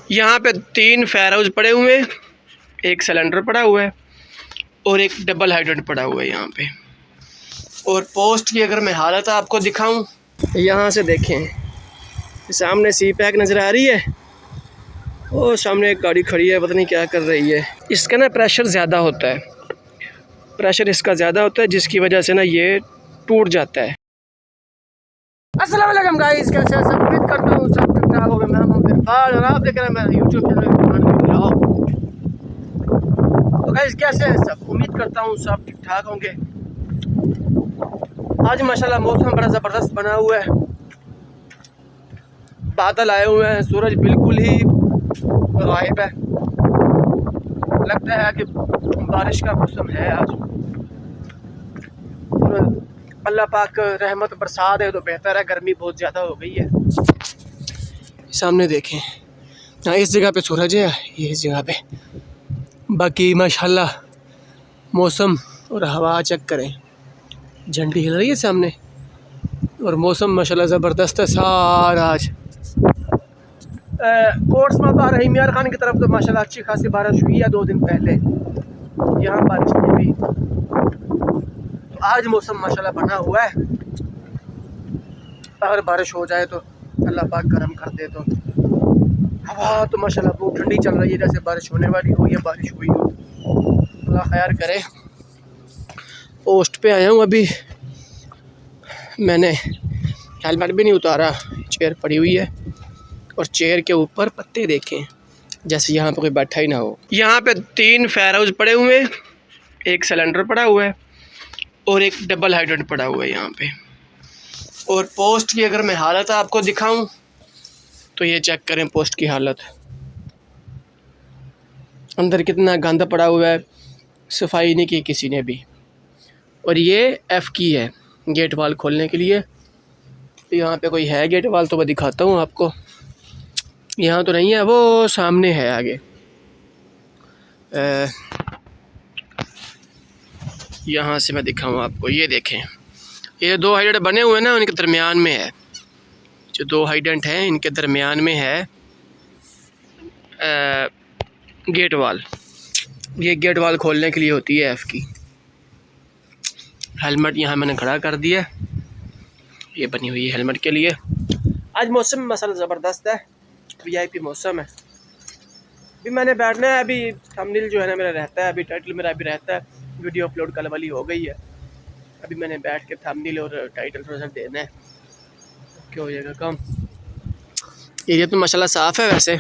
यहाँ पे 3 fire house पड़े हुए हैं, एक सिलेंडर पड़ा हुआ है और एक डबल हाइड्रेंट पड़ा हुआ है यहाँ पे। और पोस्ट की अगर मैं हालत आपको दिखाऊं, यहाँ से देखें, सामने सी पैक नज़र आ रही है और सामने एक गाड़ी खड़ी है, पता नहीं क्या कर रही है। इसका ना प्रेशर ज़्यादा होता है, प्रेशर इसका ज़्यादा होता है, जिसकी वजह से ना ये टूट जाता है। अस्सलाम वालेकुम गाइस, कैसे हैं सब? उम्मीद करता हूँ सब ठीक ठाक होंगे। मैं हूं इरफान और आप देख रहे हैं मेरा यूट्यूब चैनल। तो गाइस कैसे हैं सब? उम्मीद करता हूँ सब ठीक ठाक होंगे। आज माशाल्लाह मौसम बड़ा ज़बरदस्त बना हुआ है, बादल आए हुए हैं, सूरज बिल्कुल ही गायब है। लगता है कि बारिश का मौसम है आज। अल्लाह पाक रहमत बरसा दे तो बेहतर है, गर्मी बहुत ज़्यादा हो गई है। सामने देखें, हाँ इस जगह पे सूरज है, ये इस जगह पे। बाकी माशाल्लाह मौसम और हवा चेक करें, झंडी हिल रही है सामने और मौसम माशाल्लाह ज़बरदस्त है सारा आज। कोर्ट्समत आ रही मियार खान की तरफ तो माशाल्लाह अच्छी खासी बारिश हुई है 2 दिन पहले, यहाँ बारिश नहीं हुई। तो आज मौसम माशाल्लाह बना हुआ है, अगर बारिश हो जाए तो अल्लाह पाक करम कर दे तो। हवा तो माशाल्लाह बहुत ठंडी चल रही है, जैसे बारिश होने वाली हो या बारिश हुई हो। अल्लाह खैर करे। पोस्ट पे आया हूँ अभी, मैंने हेलमेट भी नहीं उतारा, चेयर पड़ी हुई है और चेयर के ऊपर पत्ते देखें जैसे यहाँ पे कोई बैठा ही ना हो। यहाँ पे 3 फायर हाउस पड़े हुए हैं, एक सिलेंडर पड़ा हुआ है और एक डबल हाइड्रेंट पड़ा हुआ है यहाँ पे। और पोस्ट की अगर मैं हालत आपको दिखाऊं तो ये चेक करें पोस्ट की हालत, अंदर कितना गंद पड़ा हुआ है, सफाई नहीं की किसी ने भी। और ये F की है गेट वाल खोलने के लिए। यहाँ पे कोई है गेट वाल तो मैं दिखाता हूँ आपको। यहाँ तो नहीं है, वो सामने है आगे। यहाँ से मैं दिखाऊँ आपको, ये देखें, ये 2 हाइड्रेंट बने हुए हैं ना, उनके दरमियान में है। जो 2 हाइड्रेंट हैं इनके दरमियान में है गेट वाल। ये गेट वाल खोलने के लिए होती है F की। हेलमेट यहाँ मैंने खड़ा कर दिया, ये बनी हुई है हेलमेट के लिए। आज मौसम मसाला ज़बरदस्त है, VIP मौसम है। अभी मैंने बैठना है, अभी थंबनेल जो है ना मेरा रहता है, अभी टाइटल मेरा अभी रहता है, वीडियो अपलोड कल वाली हो गई है। अभी मैंने बैठ के थंबनेल और टाइटल थोड़ा सा देना है, क्या हो जाएगा काम। एरिया तो माशाल्लाह साफ़ है वैसे,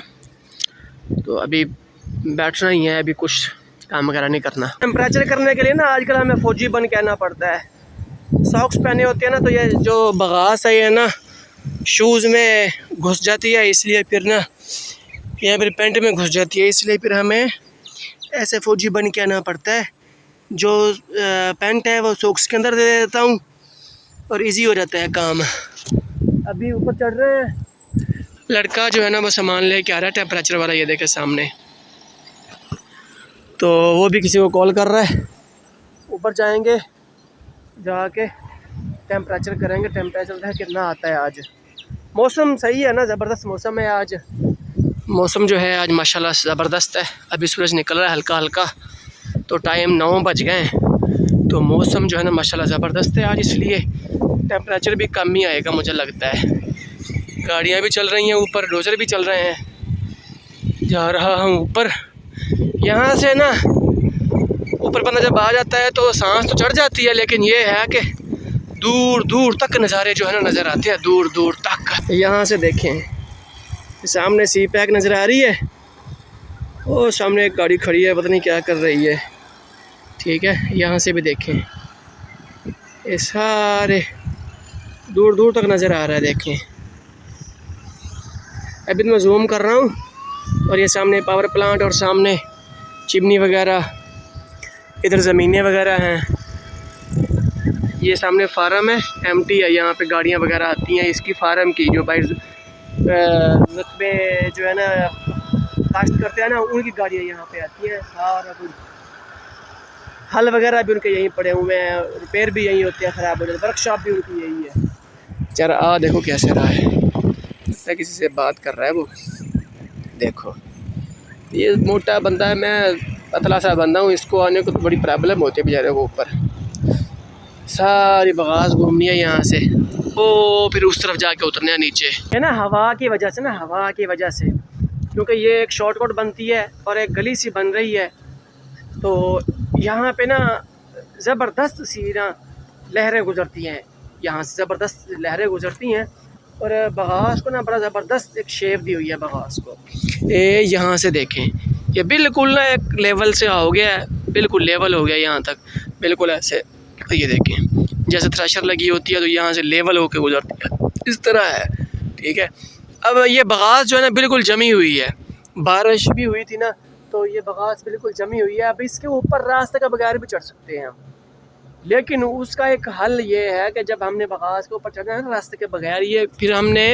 तो अभी बैठना ही है, अभी कुछ काम वगैरह नहीं करना। टेम्परेचर करने के लिए ना आजकल हमें फौजी बन के आना पड़ता है। सॉक्स पहने होते हैं ना, तो ये जो बगास है ये ना शूज़ में घुस जाती है, इसलिए फिर ना या फिर पैंट में घुस जाती है, इसलिए फिर हमें ऐसे फ़ौजी बन के आना पड़ता है। जो पैंट है वो सॉक्स के अंदर दे देता हूँ और इजी हो जाता है काम। अभी ऊपर चढ़ रहे हैं, लड़का जो है ना वो सामान लेके आ रहा है टेम्परेचर वाला, ये देखे सामने। तो वो भी किसी को कॉल कर रहा है, ऊपर जाएंगे, जाके टेम्परेचर करेंगे, टेम्परेचर देखा कितना आता है। आज मौसम सही है ना, ज़बरदस्त मौसम है आज। मौसम जो है आज माशाल्लाह ज़बरदस्त है। अभी सूरज निकल रहा है हल्का हल्का, तो टाइम 9 बज गए हैं, तो मौसम जो है ना माशाल्लाह ज़बरदस्त है आज, इसलिए टेम्परेचर भी कम ही आएगा मुझे लगता है। गाड़ियाँ भी चल रही हैं ऊपर, डोजर भी चल रहे हैं। जा रहा हूँ ऊपर, यहाँ से ना ऊपर बंदा जब आ जाता है तो सांस तो चढ़ जाती है, लेकिन ये है कि दूर दूर तक नज़ारे जो है ना नज़र आते हैं, दूर दूर तक। यहाँ से देखें, सामने सी पैक नज़र आ रही है और सामने एक गाड़ी खड़ी है, पता नहीं क्या कर रही है। ठीक है, यहाँ से भी देखें, ये सारे दूर दूर तक नज़र आ रहा है। देखें, अभी तो मैं जूम कर रहा हूँ और ये सामने पावर प्लांट और सामने चिमनी वगैरह, इधर ज़मीनें वगैरह हैं। ये सामने फार्म है, एम्प्टी है, यहाँ पे गाड़ियाँ वगैरह आती हैं इसकी फार्म की। जो भाई रकबे जो है ना काश्त करते हैं ना, उनकी गाड़ियाँ यहाँ पे आती हैं। सारा कुछ हल वगैरह भी उनके यहीं पड़े हुए हैं, रिपेयर भी यहीं होते हैं, ख़राब हो जाते, वर्कशॉप भी उनकी यही है। चल देखो कैसे रहा है, किसी से बात कर रहा है वो। देखो ये मोटा बंदा है, मैं पतला सा बंदा हूँ, इसको आने को तो बड़ी प्रॉब्लम होती है बेचारे को। ऊपर सारी बगास घूमनी है यहाँ से, ओ फिर उस तरफ जाके उतरना है नीचे। है ना हवा की वजह से, ना हवा की वजह से, क्योंकि ये एक शॉर्टकट बनती है और एक गली सी बन रही है, तो यहाँ पे ना ज़बरदस्त सी ना लहरें गुजरती हैं, यहाँ से ज़बरदस्त लहरें गुजरती हैं। और बगास को ना बड़ा ज़बरदस्त एक शेप दी हुई है बगास को। ये यहाँ से देखें, ये बिल्कुल ना एक लेवल से हो गया है, बिल्कुल लेवल हो गया यहाँ तक, बिल्कुल ऐसे। ये देखें जैसे थ्रेशर लगी होती है तो यहाँ से लेवल होकर गुजरती है, इस तरह है। ठीक है, अब ये बगास जो है ना बिल्कुल जमी हुई है, बारिश भी हुई थी ना, तो ये बगास बिल्कुल जमी हुई है। अब इसके ऊपर रास्ते का बगैर भी चढ़ सकते हैं हम, लेकिन उसका एक हल ये है कि जब हमने बगास के ऊपर चढ़ना है ना रास्ते के बगैर, ये फिर हमने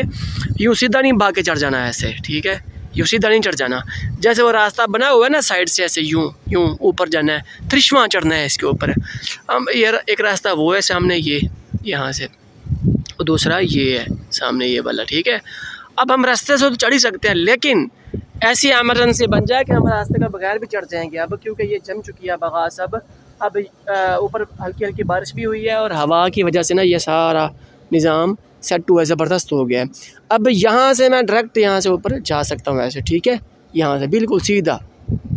यूँ सीधा नहीं भाग के चढ़ जाना है ऐसे। ठीक है, यूँ सीधा नहीं चढ़ जाना, जैसे वो रास्ता बना हुआ है ना साइड से, ऐसे यूँ यूँ ऊपर जाना है, त्रिशवा चढ़ना है इसके ऊपर। हम ये एक रास्ता वो है सामने, ये यहाँ से, और दूसरा ये है सामने ये वाला। ठीक है, अब हम रास्ते से तो चढ़ ही सकते हैं, लेकिन ऐसी एमरजेंसी बन जाए कि हम रास्ते का बगैर भी चढ़ जाएंगे अब, क्योंकि ये जम चुकी है बगास। अब ऊपर हल्की हल्की बारिश भी हुई है और हवा की वजह से ना ये सारा निज़ाम सेट हुआ है, ज़बरदस्त हो गया है। अब यहाँ से मैं डायरेक्ट यहाँ से ऊपर जा सकता हूँ ऐसे। ठीक है, यहाँ से बिल्कुल सीधा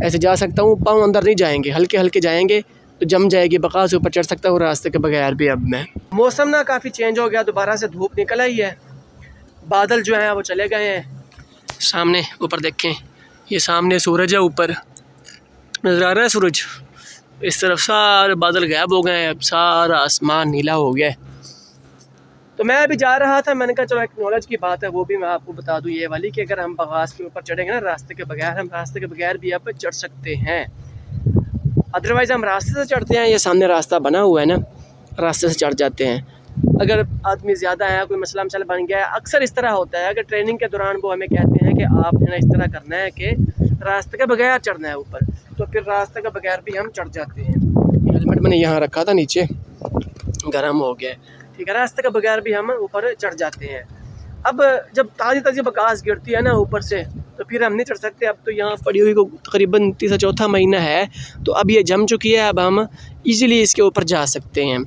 ऐसे जा सकता हूँ, पाँव अंदर नहीं जाएंगे, हल्के हल्के जाएंगे तो जम जाएगी बगास, ऊपर चढ़ सकता हूँ रास्ते के बगैर भी। अब मैं मौसम ना काफ़ी चेंज हो गया, दोबारा से धूप निकल आई है, बादल जो हैं वो चले गए हैं। सामने ऊपर देखें, ये सामने सूरज है, ऊपर नज़र आ रहा है सूरज, इस तरफ सारे बादल गायब हो गए हैं, अब सारा आसमान नीला हो गया है। तो मैं अभी जा रहा था, मैंने कहा चलो एक नॉलेज की बात है वो भी मैं आपको बता दूं ये वाली, कि अगर हम बगास के ऊपर चढ़ेंगे ना रास्ते के बगैर, हम रास्ते के बगैर भी आप चढ़ सकते हैं। अदरवाइज़ हम रास्ते से चढ़ते हैं, ये सामने रास्ता बना हुआ है ना, रास्ते से चढ़ जाते हैं। अगर आदमी ज़्यादा है, कोई मसला मसल बन गया है, अक्सर इस तरह होता है कि ट्रेनिंग के दौरान वो हमें कहते हैं कि आप है ना इस तरह करना है कि रास्ते के बगैर चढ़ना है ऊपर, तो फिर रास्ते के बगैर भी हम चढ़ जाते हैं। हेलमेट मैंने यहाँ रखा था, नीचे गर्म हो गया। ठीक है, रास्ते के बगैर भी हम ऊपर चढ़ जाते हैं। अब जब ताज़ी ताज़ी बगास गिरती है ना ऊपर से, तो फिर हम नहीं चढ़ सकते। अब तो यहाँ पड़ी हुई को तकरीबन तीसरा चौथा महीना है, तो अब ये जम चुकी है, अब हम इजीली इसके ऊपर जा सकते हैं।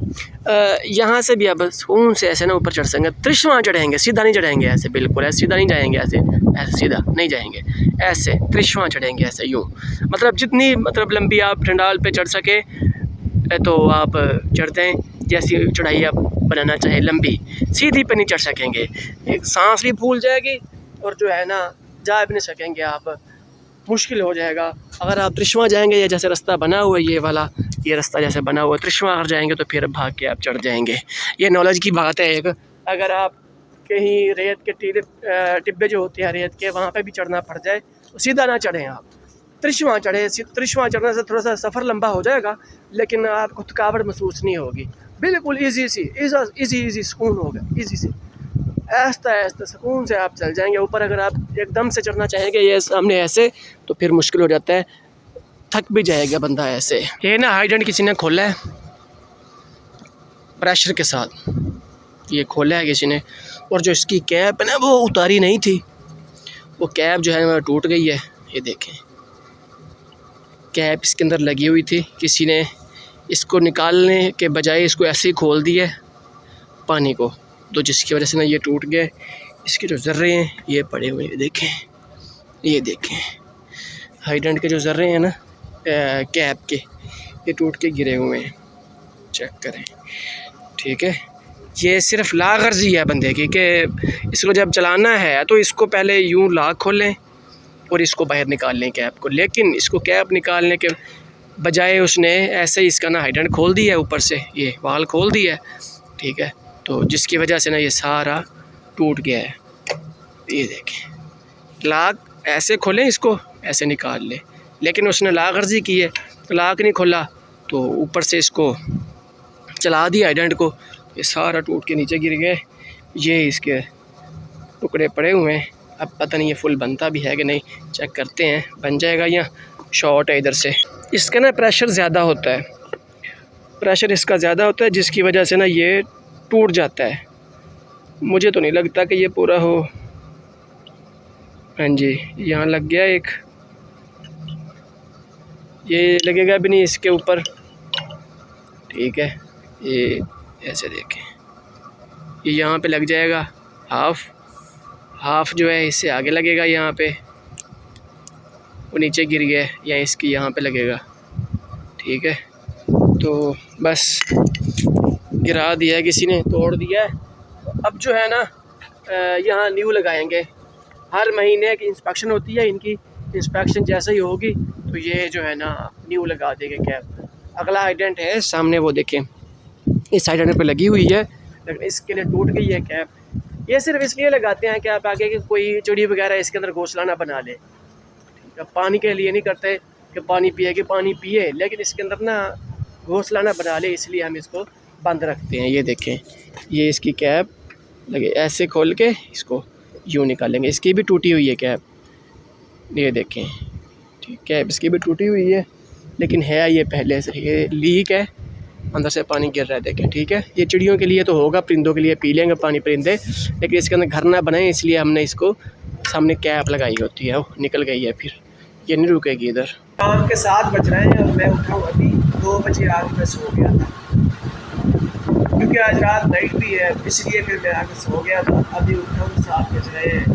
यहाँ से भी अब सुकून से ऐसे ना ऊपर चढ़ सकेंगे। त्रिशवा चढ़ेंगे, सीधा नहीं चढ़ेंगे ऐसे, बिल्कुल ऐसे सीधा नहीं जाएंगे, ऐसे ऐसे सीधा नहीं जाएंगे, ऐसे त्रिशवा चढ़ेंगे ऐसे यूँ। मतलब जितनी मतलब लंबी आप ठंडाल पे चढ़ सके तो आप चढ़ते हैं, जैसी चढ़ाई आप बनाना चाहे लंबी, सीधी पे नहीं चढ़ सकेंगे, एक सांस भी फूल जाएगी और जो है ना जा भी नहीं सकेंगे आप, मुश्किल हो जाएगा। अगर आप त्रिशवा जाएंगे, या जैसे रास्ता बना हुआ है ये वाला, ये रास्ता जैसे बना हुआ है, त्रिशवा अगर जाएंगे तो फिर भाग के आप चढ़ जाएंगे। ये नॉलेज की बात है एक। अगर आप कहीं रेत के टिब्बे जो होते हैं रेत के, वहाँ पे भी चढ़ना पड़ जाए तो सीधा ना चढ़ें आप, त्रिशवा चढ़े। त्रिशवा चढ़ने से थोड़ा सा सफ़र लंबा हो जाएगा, लेकिन आपको थकावट महसूस नहीं होगी, बिल्कुल इजी सुकून होगा, इजी से आहिस्ता आहिस्ता सुकून से आप चल जाएंगे ऊपर। अगर आप एकदम से चढ़ना चाहेंगे ये सामने ऐसे, तो फिर मुश्किल हो जाता है, थक भी जाएगा बंदा ऐसे। ये ना हाइडेंट किसी ने खोला है प्रेशर के साथ, ये खोला है किसी ने, और जो इसकी कैप है ना वो उतारी नहीं थी, वो कैप जो है वो टूट गई है। ये देखें कैप इसके अंदर लगी हुई थी, किसी ने इसको निकालने के बजाय इसको ऐसे ही खोल दिया पानी को, तो जिसकी वजह से ना ये टूट गए। इसके जो ज़र्रे हैं ये पड़े हुए हैं, देखें, ये देखें हाइडेंट के जो ज़र्रे हैं ना कैप के, ये टूट के गिरे हुए हैं, चेक करें। ठीक है, ये सिर्फ लागर्जी है बंदे की कि इसको जब चलाना है तो इसको पहले यूँ लाग खोलें और इसको बाहर निकाल लें कैप को, लेकिन इसको कैप निकालने के बजाय उसने ऐसे ही इसका ना हाइडेंट खोल दिया है, ऊपर से ये वाल खोल दिया है। ठीक है, तो जिसकी वजह से ना ये सारा टूट गया है। ये देखें, लाग ऐसे खोलें, इसको ऐसे निकाल ले, लेकिन उसने लागर्जी की है, लाग नहीं खोला तो ऊपर से इसको चला दिया हाइडेंट को, ये सारा टूट के नीचे गिर गए। ये इसके टुकड़े पड़े हुए हैं, अब पता नहीं ये फुल बनता भी है कि नहीं, चेक करते हैं। बन जाएगा या शॉर्ट है इधर से, इसका ना प्रेशर ज़्यादा होता है, प्रेशर इसका ज़्यादा होता है, जिसकी वजह से ना ये टूट जाता है। मुझे तो नहीं लगता कि ये पूरा हो, हाँ जी, यहाँ लग गया एक, ये लगेगा भी नहीं इसके ऊपर, ठीक है। ये ऐसे देखें, ये यहाँ पे लग जाएगा हाफ जो है इससे आगे लगेगा यहाँ पे, वो नीचे गिर गया या इसकी यहाँ पे लगेगा, ठीक है। तो बस गिरा दिया है किसी ने, तोड़ दिया है। अब जो है ना यहाँ न्यू लगाएंगे। हर महीने की इंस्पेक्शन होती है इनकी, इंस्पेक्शन जैसे ही होगी तो ये जो है ना न्यू लगा देंगे कैप। अगला आइडेंट है सामने, वो देखें इस आइडेंट पे लगी हुई है, लेकिन इसके लिए टूट गई है कैप। ये सिर्फ इसलिए लगाते हैं कैप आगे कि कोई चिड़ी वगैरह इसके अंदर घोंसला ना बना ले। पानी के लिए नहीं करते कि पानी पिए, लेकिन इसके अंदर ना घोंसला ना बना ले, इसलिए हम इसको बंद रखते हैं। ये देखें, ये इसकी कैप लगे, ऐसे खोल के इसको यूँ निकालेंगे। इसकी भी टूटी हुई है कैप, ये देखें, ठीक है, इसकी भी टूटी हुई है, लेकिन है ये पहले से, ये लीक है, अंदर से पानी गिर रहा है, देखें, ठीक है। ये चिड़ियों के लिए तो होगा, परिंदों के लिए पी लेंगे पानी परिंदे, लेकिन इसके अंदर घर ना बनाए, इसलिए हमने इसको सामने कैप लगाई होती है। वो निकल गई है, फिर ये नहीं रुकेगी इधर। शाम के 7 बज रहे हैं और मैं उठा हूँ अभी 2 बजे, आज मैं सो गया था क्योंकि आज रात नाइट भी है, इसलिए फिर मैं आके सो गया था। अभी उठा हूँ 7 बज रहे हैं,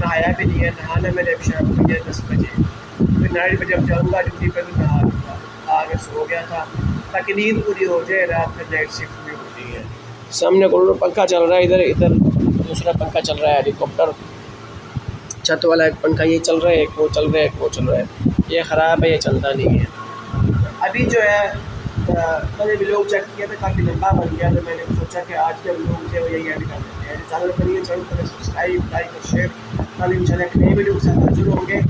नहाया भी नहीं है, नहाना मैंने अभी शाम को 10 बजे, फिर नाइट पर जब जाऊँगा ड्यूटी पर भी नहा लूँगा। आगे सो गया था ताकि नींद पूरी हो जाए, रात में नाइट शिफ्ट भी होती है। सामने को पंखा चल रहा है, इधर दूसरा पंखा चल रहा है, हेलीकॉप्टर छत वाला एक पंखा ये चल रहा है, एक वो चल रहा है, एक वो चल रहा है। ये ख़राब है, ये चलता नहीं है। अभी जो है मैंने व्लॉग चेक किया था, काफ़ी लंबा बन गया, तो मैंने सोचा कि आज के व्लॉग जो है यही ऐड कर देते हैं। चैनल पर चैनल सब्सक्राइब, लाइक और शेयर। कल इंशाल्लाह एक नई वीडियो के साथ हाजिर होंगे।